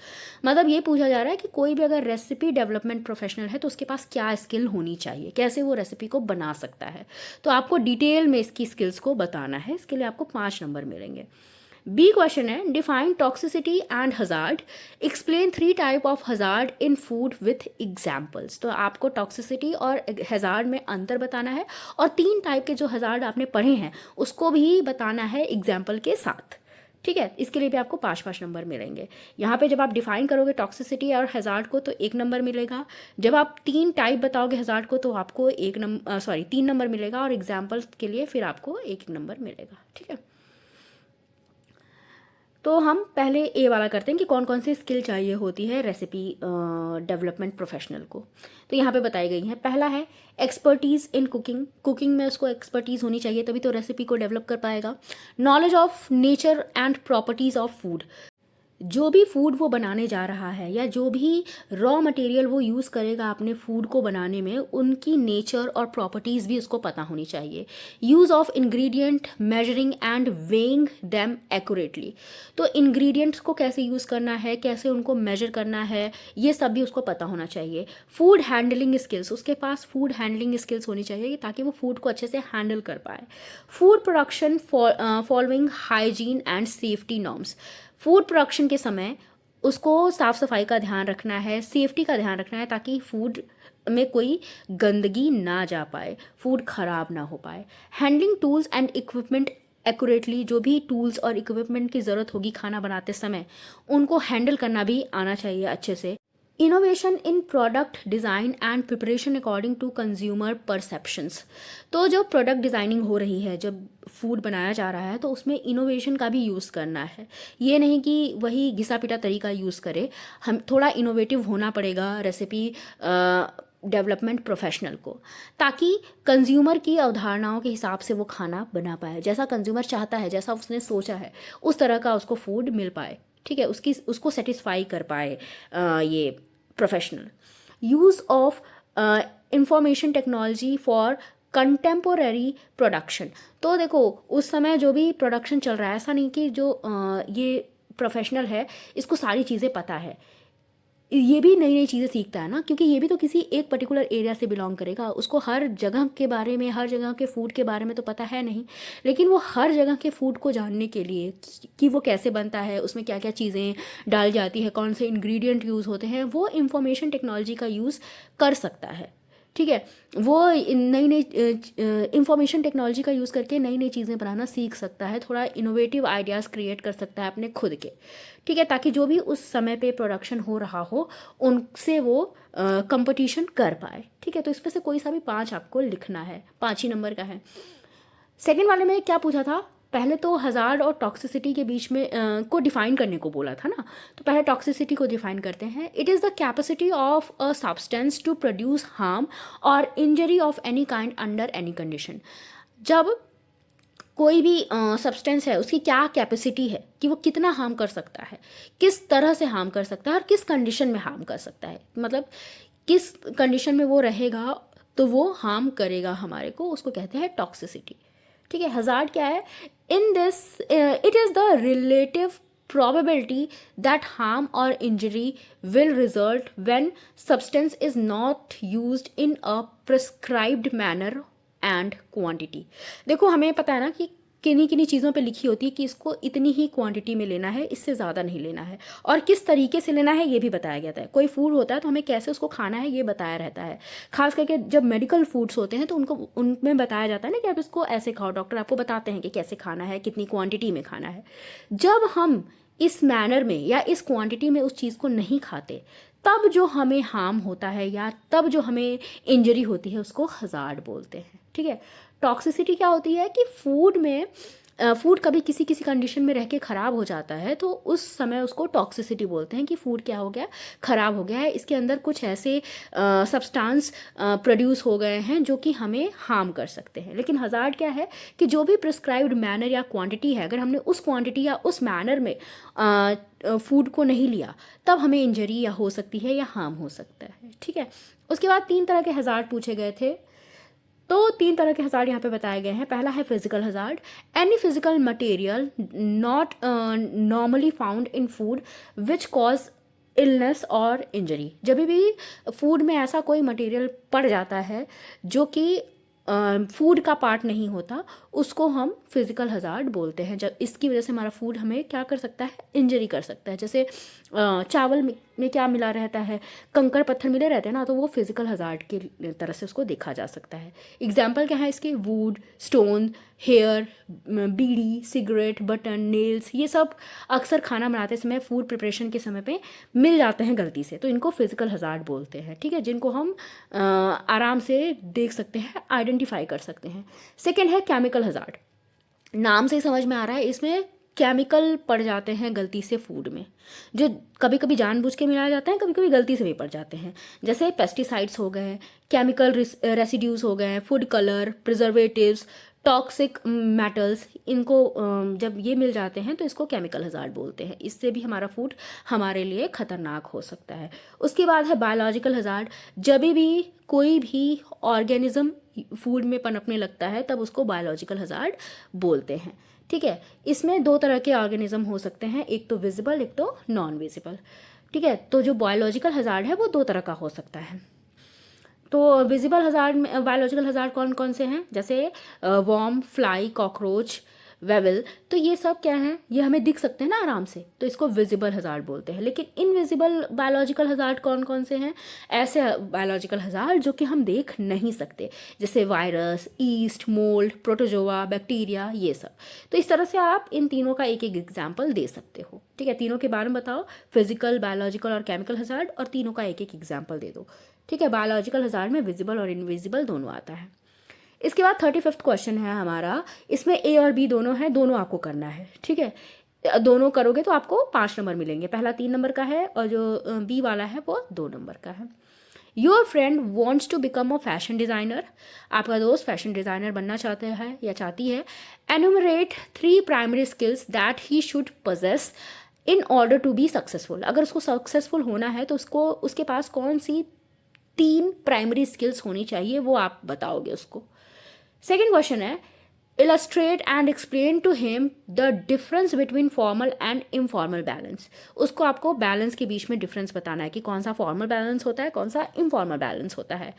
मतलब ये पूछा जा रहा है कि कोई भी अगर रेसिपी डेवलपमेंट प्रोफेशनल है तो उसके पास क्या स्किल होनी चाहिए, कैसे वो रेसिपी को बना सकता है। तो आपको डिटेल में इसकी स्किल्स को बताना है, इसके लिए आपको 5 नंबर मिलेंगे। बी क्वेश्चन है, define toxicity and hazard, explain 3 type of hazard in food with examples. तो आपको टॉक्सिसिटी और हजार्ड में अंतर बताना है और 3 टाइप के जो हजार्ड आपने पढ़े हैं उसको भी बताना है एग्जाम्पल के साथ। ठीक है, इसके लिए भी आपको 5-5 नंबर मिलेंगे। यहाँ पे जब आप डिफाइन करोगे टॉक्सिसिटी और हैज़ार्ड को तो 1 नंबर मिलेगा। जब आप 3 टाइप बताओगे हैज़ार्ड को तो आपको 3 नंबर मिलेगा, और एग्जाम्पल के लिए फिर आपको 1 नंबर मिलेगा। ठीक है, तो हम पहले ए वाला करते हैं कि कौन कौन सी स्किल चाहिए होती है रेसिपी डेवलपमेंट प्रोफेशनल को। तो यहाँ पे बताई गई हैं। पहला है एक्सपर्टीज़ इन कुकिंग, कुकिंग में उसको एक्सपर्टीज़ होनी चाहिए, तभी तो रेसिपी को डेवलप कर पाएगा। Knowledge of nature and properties of food, जो भी फूड वो बनाने जा रहा है या जो भी रॉ मटेरियल वो यूज़ करेगा अपने फूड को बनाने में, उनकी नेचर और प्रॉपर्टीज़ भी उसको पता होनी चाहिए। Use of ingredient, measuring and weighing them accurately, तो इंग्रेडिएंट्स को कैसे यूज़ करना है, कैसे उनको मेजर करना है, ये सब भी उसको पता होना चाहिए। फूड हैंडलिंग स्किल्स, उसके पास फूड हैंडलिंग स्किल्स होनी चाहिए ताकि वो फूड को अच्छे से हैंडल कर पाए। Food production following hygiene and safety norms, food production के समय उसको साफ़ सफाई का ध्यान रखना है, सेफ्टी का ध्यान रखना है, ताकि फूड में कोई गंदगी ना जा पाए, फूड ख़राब ना हो पाए। Handling tools and equipment accurately, जो भी टूल्स और इक्विपमेंट की ज़रूरत होगी खाना बनाते समय, उनको हैंडल करना भी आना चाहिए अच्छे से। Innovation in product design and preparation according to consumer perceptions, तो जो प्रोडक्ट डिज़ाइनिंग हो रही है, जब फूड बनाया जा रहा है, तो उसमें इनोवेशन का भी यूज़ करना है। ये नहीं कि वही घिसा पिटा तरीका यूज़ करे, हम थोड़ा इनोवेटिव होना पड़ेगा रेसिपी डेवलपमेंट प्रोफेशनल को, ताकि कंज्यूमर की अवधारणाओं के हिसाब से वो खाना बना पाए, जैसा कंज्यूमर चाहता है, जैसा उसने सोचा है, उस तरह का उसको फूड मिल पाए। ठीक है, उसको सेटिस्फाई कर पाए ये professional. Use of information technology for contemporary production, तो देखो उस समय जो भी प्रोडक्शन चल रहा है, ऐसा नहीं कि जो ये प्रोफेशनल है इसको सारी चीज़ें पता है, ये भी नई नई चीज़ें सीखता है ना, क्योंकि ये भी तो किसी एक पर्टिकुलर एरिया से बिलोंग करेगा, उसको हर जगह के बारे में, हर जगह के फूड के बारे में तो पता है नहीं, लेकिन वो हर जगह के फूड को जानने के लिए कि वो कैसे बनता है, उसमें क्या क्या चीज़ें डाल जाती है, कौन से इंग्रेडिएंट यूज़ होते हैं, वो इंफॉर्मेशन टेक्नोलॉजी का यूज़ कर सकता है। ठीक है, वो नई नई इंफॉर्मेशन टेक्नोलॉजी का यूज़ करके नई नई चीज़ें बनाना सीख सकता है, थोड़ा इनोवेटिव आइडियाज़ क्रिएट कर सकता है अपने खुद के। ठीक है, ताकि जो भी उस समय पे प्रोडक्शन हो रहा हो उनसे वो कंपटीशन कर पाए। ठीक है, तो इसमें से कोई सा भी 5 आपको लिखना है, 5 ही नंबर का है। सेकेंड वाले में क्या पूछा था, पहले तो हज़ार्ड और टॉक्सिसिटी के बीच में को डिफाइन करने को बोला था ना, तो पहले टॉक्सिसिटी को डिफाइन करते हैं। It is the capacity of a substance to produce harm और injury of any kind under any condition, जब कोई भी सब्सटेंस है उसकी क्या कैपेसिटी है कि वो कितना हार्म कर सकता है, किस तरह से हार्म कर सकता है और किस कंडीशन में हार्म कर सकता है, मतलब किस कंडीशन में वो रहेगा तो वो हार्म करेगा हमारे को, उसको कहते हैं टॉक्सिसिटी। ठीक है, हज़ार्ड क्या है, in this it is the relative probability that harm or injury will result when substance is not used in a prescribed manner and quantity। देखो हमें पता है ना कि किन्हीं किन्हीं चीज़ों पे लिखी होती है कि इसको इतनी ही क्वांटिटी में लेना है, इससे ज़्यादा नहीं लेना है, और किस तरीके से लेना है ये भी बताया गया है। कोई फूड होता है तो हमें कैसे उसको खाना है ये बताया रहता है, खास करके जब मेडिकल फूड्स होते हैं तो उनमें बताया जाता है ना कि आप इसको ऐसे खाओ, डॉक्टर आपको बताते हैं कि कैसे खाना है, कितनी क्वांटिटी में खाना है। जब हम इस मैनर में या इस क्वांटिटी में उस चीज़ को नहीं खाते, तब जो हमें हार्म होता है या तब जो हमें इंजरी होती है उसको हज़ार्ड बोलते हैं। ठीक है, टॉक्सिसिटी क्या होती है कि फूड कभी किसी किसी कंडीशन में रह के ख़राब हो जाता है, तो उस समय उसको टॉक्सिसिटी बोलते हैं कि फूड क्या हो गया, ख़राब हो गया है, इसके अंदर कुछ ऐसे सब्सटेंस प्रोड्यूस हो गए हैं जो कि हमें हार्म कर सकते हैं। लेकिन हज़ार्ड क्या है कि जो भी प्रिस्क्राइब्ड मैनर या क्वांटिटी है, अगर हमने उस क्वांटिटी या उस मैनर में फूड को नहीं लिया तब हमें इंजरी या हो सकती है या हार्म हो सकता है। ठीक है, उसके बाद 3 तरह के हज़ार्ड पूछे गए थे, तो 3 तरह के हज़ार्ड यहाँ पे बताए गए हैं। पहला है physical hazard, any physical material not normally found in food which cause illness और इंजरी, जब भी फूड में ऐसा कोई मटेरियल पड़ जाता है जो कि फूड का पार्ट नहीं होता, उसको हम फिजिकल हज़ार्ड बोलते हैं। जब इसकी वजह से हमारा फूड हमें क्या कर सकता है, इंजरी कर सकता है। जैसे चावल में क्या मिला रहता है, कंकड़ पत्थर मिले रहते हैं ना, तो वो फिजिकल हज़ार्ड की तरह से उसको देखा जा सकता है। एग्जाम्पल क्या है इसके, wood, stone, hair, bidi, cigarette, button, nails, ये सब अक्सर खाना बनाते समय, फूड प्रिपरेशन के समय पे मिल जाते हैं गलती से, तो इनको फिजिकल हजार्ड बोलते हैं, ठीक है, जिनको हम आराम से देख सकते हैं, आइडेंटिफाई कर सकते हैं। सेकेंड है केमिकल हजार्ड। नाम से ही समझ में आ रहा है, इसमें केमिकल पड़ जाते हैं गलती से फूड में, जो कभी कभी जानबूझ के मिलाए जाते हैं, कभी कभी गलती से भी पड़ जाते हैं, जैसे पेस्टिसाइड्स हो गए, केमिकल रेसिड्यूज हो गए, food colour, preservatives, toxic metals, इनको जब ये मिल जाते हैं तो इसको केमिकल हजार्ड बोलते हैं। इससे भी हमारा फूड हमारे लिए खतरनाक हो सकता है। उसके बाद है बायोलॉजिकल हजार्ड। जब भी कोई भी ऑर्गेनिज्म फूड में पनपने लगता है तब उसको बायोलॉजिकल हजार्ड बोलते हैं, ठीक है। इसमें दो तरह के ऑर्गेनिज्म हो सकते हैं, एक तो विजिबल, एक तो नॉन विजिबल, ठीक है। तो जो बायोलॉजिकल हजार्ड है वो दो तरह का हो सकता है। तो विजिबल हजार्ड में, बायोलॉजिकल हजार्ड कौन कौन से हैं, जैसे वॉर्म, फ्लाई, कॉकरोच, वेवल, तो ये सब क्या है, ये हमें दिख सकते हैं ना आराम से, तो इसको विजिबल हजार्ड बोलते हैं। लेकिन इनविजिबल बायोलॉजिकल हजार्ड कौन कौन से हैं, ऐसे बायोलॉजिकल हजार्ड जो कि हम देख नहीं सकते, जैसे virus, east, mould, protozoa, bacteria, ये सब। तो इस तरह से आप इन तीनों का एक एक एग्जाम्पल दे सकते हो, ठीक है। तीनों के बारे में बताओ, फिजिकल, बायोलॉजिकल और केमिकल हजार्ड, और तीनों का एक एक एग्जाम्पल दे दो, ठीक है। बायोलॉजिकल हजार्ड में विजिबल और इनविजिबल दोनों आता है। इसके बाद 35वां क्वेश्चन है हमारा, इसमें ए और बी दोनों है, दोनों आपको करना है, ठीक है। दोनों करोगे तो आपको 5 नंबर मिलेंगे, पहला 3 नंबर का है और जो बी वाला है वो 2 नंबर का है। Your friend wants to become a fashion designer, आपका दोस्त फैशन डिज़ाइनर बनना चाहता है या चाहती है। Enumerate 3 primary skills that he should possess in order to be successful. अगर उसको सक्सेसफुल होना है तो उसको, उसके पास कौन सी 3 प्राइमरी स्किल्स होनी चाहिए, वो आप बताओगे उसको। सेकेंड क्वेश्चन है, illustrate and explain to him the difference between formal and informal balance. उसको आपको बैलेंस के बीच में डिफरेंस बताना है कि कौन सा फॉर्मल बैलेंस होता है, कौन सा इनफॉर्मल बैलेंस होता है।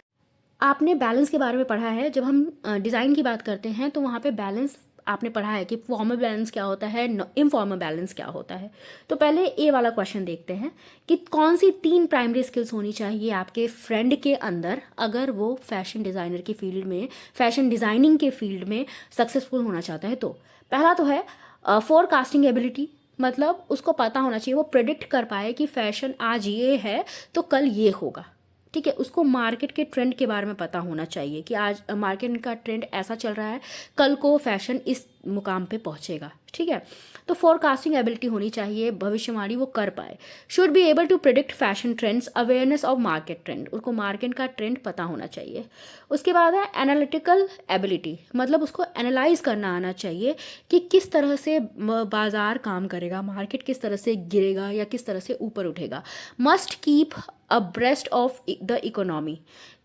आपने बैलेंस के बारे में पढ़ा है, जब हम डिज़ाइन की बात करते हैं तो वहाँ पे बैलेंस आपने पढ़ा है कि फॉर्मल बैलेंस क्या होता है, इनफॉर्मल बैलेंस क्या होता है। तो पहले ए वाला क्वेश्चन देखते हैं कि कौन सी 3 प्राइमरी स्किल्स होनी चाहिए आपके फ्रेंड के अंदर अगर वो फैशन डिज़ाइनर की फील्ड में, फैशन डिज़ाइनिंग के फील्ड में सक्सेसफुल होना चाहता है। तो पहला तो है फोरकास्टिंग एबिलिटी, मतलब उसको पता होना चाहिए, वो प्रेडिक्ट कर पाए कि फैशन आज ये है तो कल ये होगा, ठीक है। उसको मार्केट के ट्रेंड के बारे में पता होना चाहिए कि आज मार्केट का ट्रेंड ऐसा चल रहा है, कल को फैशन इस मुकाम पे पहुंचेगा, ठीक है। तो फोरकास्टिंग एबिलिटी होनी चाहिए, भविष्यवाणी वो कर पाए। Should be able to predict fashion trends, awareness of market trend, उसको मार्केट का ट्रेंड पता होना चाहिए। उसके बाद है एनालिटिकल एबिलिटी, मतलब उसको एनालाइज करना आना चाहिए कि किस तरह से बाजार काम करेगा, मार्केट किस तरह से गिरेगा या किस तरह से ऊपर उठेगा। Must keep abreast of the economy,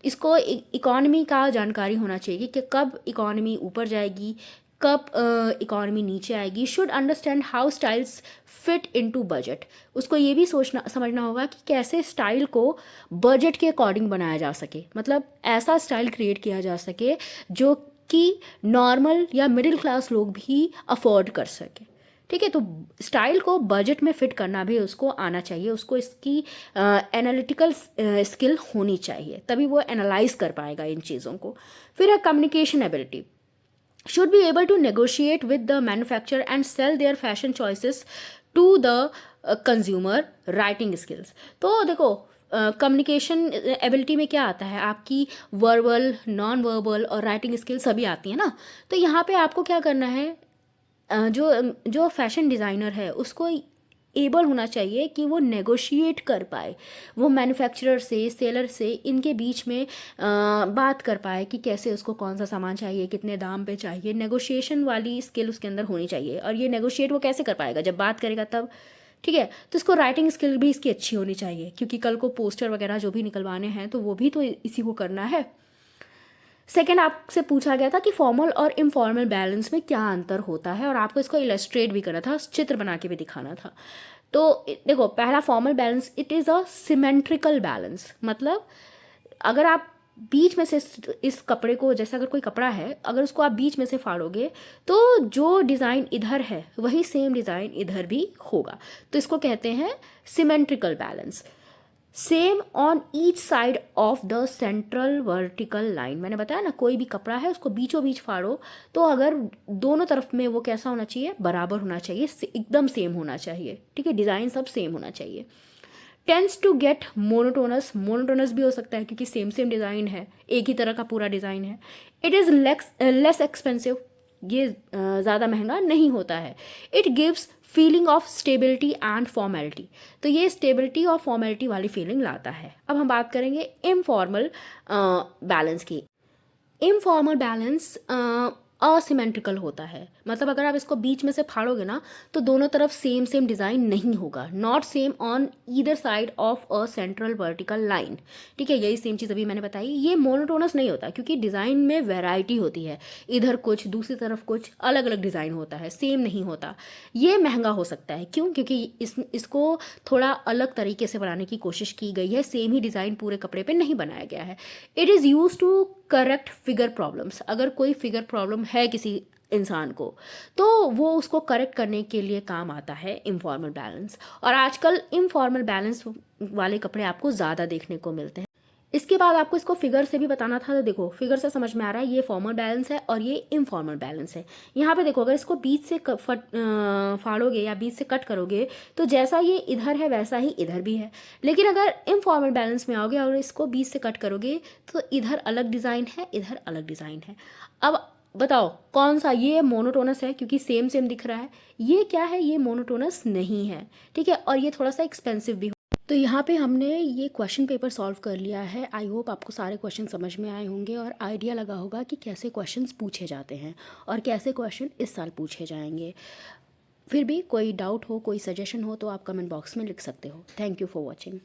इसको इकोनॉमी का जानकारी होना चाहिए कि कब इकोनॉमी ऊपर जाएगी, कब इकोनॉमी नीचे आएगी। Should understand how styles fit into budget, उसको ये भी सोचना समझना होगा कि कैसे स्टाइल को बजट के अकॉर्डिंग बनाया जा सके, मतलब ऐसा स्टाइल क्रिएट किया जा सके जो कि नॉर्मल या मिडिल क्लास लोग भी अफोर्ड कर सके, ठीक है। तो स्टाइल को बजट में फिट करना भी उसको आना चाहिए, उसको इसकी एनालिटिकल स्किल होनी चाहिए, तभी वो एनालाइज कर पाएगा इन चीज़ों को। फिर है communication ability, should be able to negotiate with the manufacturer and sell their fashion choices to the consumer. Writing skills, तो देखो कम्युनिकेशन एबिलिटी में क्या आता है, आपकी वर्बल, नॉन वर्बल और राइटिंग स्किल सभी आती है ना। तो यहाँ पे आपको क्या करना है, जो फैशन डिज़ाइनर है उसको एबल होना चाहिए कि वो नेगोशिएट कर पाए, वो मैन्युफैक्चरर से, सेलर से, इनके बीच में बात कर पाए कि कैसे उसको कौन सा सामान चाहिए, कितने दाम पे चाहिए। नेगोशिएशन वाली स्किल उसके अंदर होनी चाहिए, और ये नेगोशिएट वो कैसे कर पाएगा, जब बात करेगा तब, ठीक है। तो इसको राइटिंग स्किल भी इसकी अच्छी होनी चाहिए, क्योंकि कल को पोस्टर वगैरह जो भी निकलवाने हैं तो वो भी तो इसी को करना है। सेकेंड, आपसे पूछा गया था कि फॉर्मल और इनफॉर्मल बैलेंस में क्या अंतर होता है, और आपको इसको इलस्ट्रेट भी करना था, चित्र बना के भी दिखाना था। तो देखो, पहला formal balance, it is a symmetrical balance, मतलब अगर आप बीच में से इस कपड़े को, जैसे अगर कोई कपड़ा है, अगर उसको आप बीच में से फाड़ोगे तो जो डिज़ाइन इधर है वही सेम डिज़ाइन इधर भी होगा, तो इसको कहते हैं symmetrical balance. Same on each side of the central vertical line. मैंने बताया ना, कोई भी कपड़ा है उसको बीचों बीच फाड़ो तो अगर दोनों तरफ में वो कैसा होना चाहिए, बराबर होना चाहिए, एकदम सेम होना चाहिए, ठीक है, डिज़ाइन सब सेम होना चाहिए। Tends to get monotonous, monotonous भी हो सकता है क्योंकि सेम सेम डिज़ाइन है, एक ही तरह का पूरा डिज़ाइन है। इट इज़ लेस एक्सपेंसिव, ये ज़्यादा महंगा नहीं होता है। It gives feeling of stability and formality, तो ये स्टेबिलिटी और फॉर्मेलिटी वाली फीलिंग लाता है। अब हम बात करेंगे इनफॉर्मल बैलेंस की। इनफॉर्मल बैलेंस असिमेट्रिकल होता है, मतलब अगर आप इसको बीच में से फाड़ोगे ना तो दोनों तरफ सेम सेम डिज़ाइन नहीं होगा, not same on either side of a central vertical line, ठीक है, यही सेम चीज़ अभी मैंने बताई। ये मोनोटोनस नहीं होता क्योंकि डिज़ाइन में वैरायटी होती है, इधर कुछ दूसरी तरफ कुछ, अलग अलग डिज़ाइन होता है, सेम नहीं होता। ये महंगा हो सकता है, क्यों? क्योंकि इसको थोड़ा अलग तरीके से बनाने की कोशिश की गई है, सेम ही डिज़ाइन पूरे कपड़े पे नहीं बनाया गया है। It is use to correct figure problems, अगर कोई फिगर प्रॉब्लम है किसी इंसान को तो वो उसको करेक्ट करने के लिए काम आता है इनफॉर्मल बैलेंस। और आजकल इनफॉर्मल बैलेंस वाले कपड़े आपको ज़्यादा देखने को मिलते हैं। इसके बाद आपको इसको फिगर से भी बताना था, तो देखो फिगर से समझ में आ रहा है ये फॉर्मल बैलेंस है और ये इनफॉर्मल बैलेंस है। यहाँ पे देखो, अगर इसको बीच से फाड़ोगे या बीच से कट करोगे तो जैसा ये इधर है वैसा ही इधर भी है। लेकिन अगर इनफॉर्मल बैलेंस में आओगे और इसको बीच से कट करोगे तो इधर अलग डिज़ाइन है, इधर अलग डिज़ाइन है। अब बताओ कौन सा, ये मोनोटोनस है क्योंकि सेम सेम दिख रहा है, ये क्या है, ये मोनोटोनस नहीं है, ठीक है, और ये थोड़ा सा एक्सपेंसिव भी। तो यहाँ पे हमने ये क्वेश्चन पेपर सॉल्व कर लिया है। आई होप आपको सारे क्वेश्चन समझ में आए होंगे और आइडिया लगा होगा कि कैसे क्वेश्चंस पूछे जाते हैं और कैसे क्वेश्चन इस साल पूछे जाएंगे। फिर भी कोई डाउट हो, कोई सजेशन हो तो आप कमेंट बॉक्स में लिख सकते हो। Thank you for watching.